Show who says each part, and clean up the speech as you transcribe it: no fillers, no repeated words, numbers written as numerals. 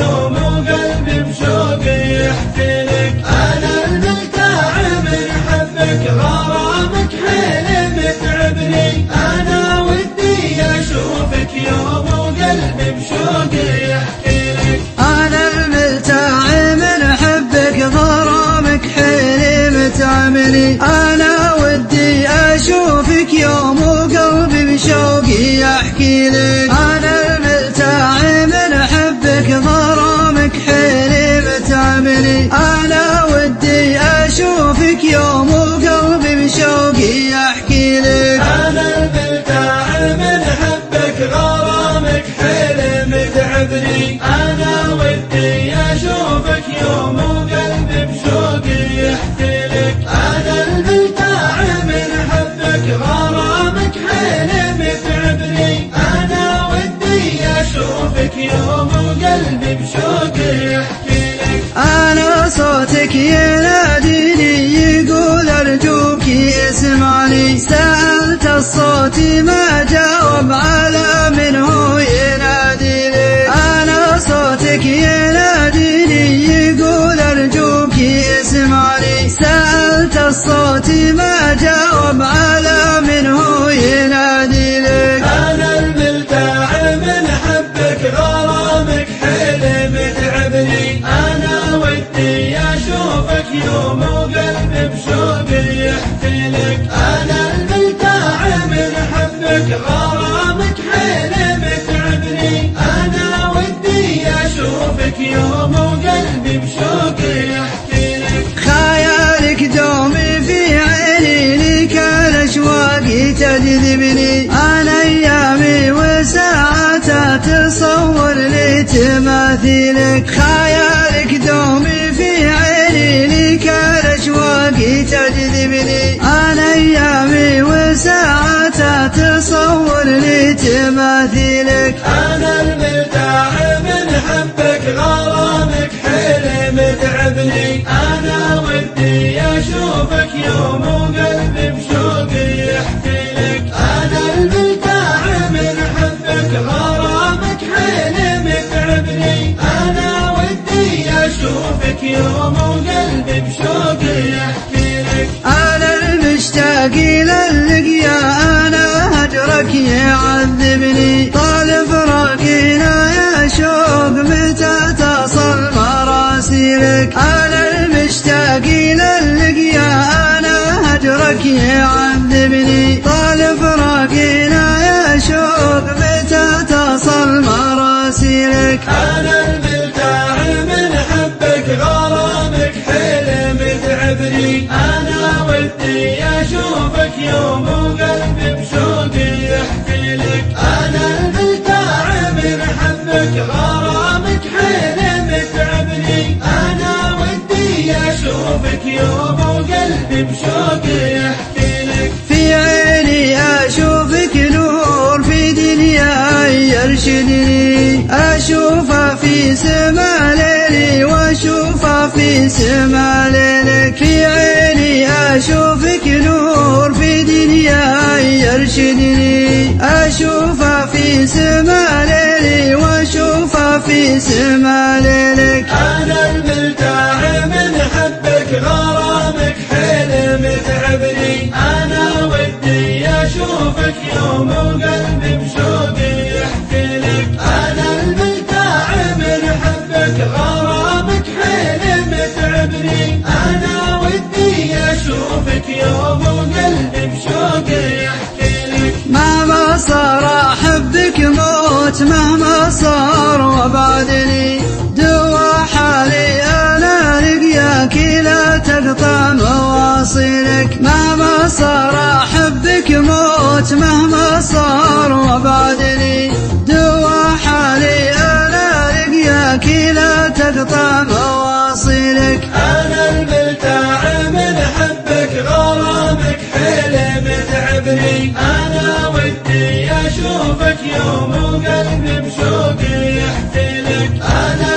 Speaker 1: يوم وقلبي بشوقي يحكي لك. أنا الملتاع من حبك غرامك حيل متعبني. أنا ودي أشوفك يوم وقلبي بشوقي يحكي لك.
Speaker 2: أنا الملتاع من حبك غرامك حيل متعبني. أنا ودي أشوفك يوم وقلبي بشوقي يحكي لك. أنا الملتاع من حبك غرامك حيل متعبني. أنا ودي أشوفك يوم وقلبي بشوقي يحكي لك.
Speaker 1: أنا الملتاع من حبك غرامك حيل متعبني. أنا ودي أشوفك يوم وقلبي بشوقي يحكي لك. أنا الملتاع من حبك غرامك حيل متعبني. أنا ودي أشوفك يوم وقلبي بشوقي يحكي لك.
Speaker 2: أنا صوتك يناديني يقول أرجوك اسمعني. سألت الصوت ما جاوب على من هو ينادي لي. أنا صوتك يناديني يقول أرجوك اسمعني. سألت الصوت ما جاوب على من هو ينادي لك.
Speaker 1: أنا الملتاع من حبك غرامك حيل متعبني. أنا ودي أشوفك يوم وقلبي بشوقي يحكي لك. أنا الملتاع من حبك غرامك حيل متعبني. أنا ودي أشوفك يوم وقلبي بشوقي يحكي لك.
Speaker 2: خيالك دومي في عيني لك الأشواق تجذبني. أنا أيامي وساعات تصور لي تماثيلك. خيالك دومي في عيني لك الأشواق تجذبني. أنا أيامي وساعات تصور لي تماثيلك.
Speaker 1: أنا الملتاع من حبك غرامك حيل متعبني. أنا ودي أشوفك يوم وقلبي بشوقي يحكي لك. أنا الملتاع من حبك غرامك حيل متعبني. أنا ودي أشوفك يوم وقلبي بشوقي يحكي لك.
Speaker 2: أنا المشتاق للقيا. أنا هجرك يعذبني. طال فراقنا يا شوق متى تصل مراسيلك. أنا المشتاق للقيا. أنا هجرك يعذبني. طال فراقنا يا شوق متى تصل مراسيلك.
Speaker 1: أنا الملتاع من حبك غرامك حيل متعبني. أنا ودي أشوفك يوم وقلبي بشوقي يحكي لك. أنا الملتاع من حبك غرامك حيل متعبني. أنا ودي أشوفك يوم وقلبي بشوقي يحكي لك.
Speaker 2: في عيني أشوفك نور في دنيا يرشدني. أشوفه في سما ليلي وأشوفه في سما ليلك. في عيني أشوفك نور في دنيا يرشدني. أشوفه في سما ليلي وأشوفه في سما ليلك.
Speaker 1: أنا الملتاع من حبك غرامك حيل متعبني. أنا ودي أشوفك يوم وقلبي بشوقي يحكي لك. أنا الملتاع من حبك غرامك حيل متعبني. أنا ودي أشوفك يوم وقلبي بشوقي يحكي لك.
Speaker 2: مهما صار أحبك موت. مهما صار وبعدني دوا حالي. أنا لقياك لا تقطع مواصلك. مهما صار أحبك موت. مهما صار وبعدني دوا حالي. أنا لقياك لا تقطع مواصلك.
Speaker 1: أنا الملتاع من حبك غرامك حيل متعبني. أنا ودي أشوفك يوم وقلبي بشوقي يحكي لك. أنا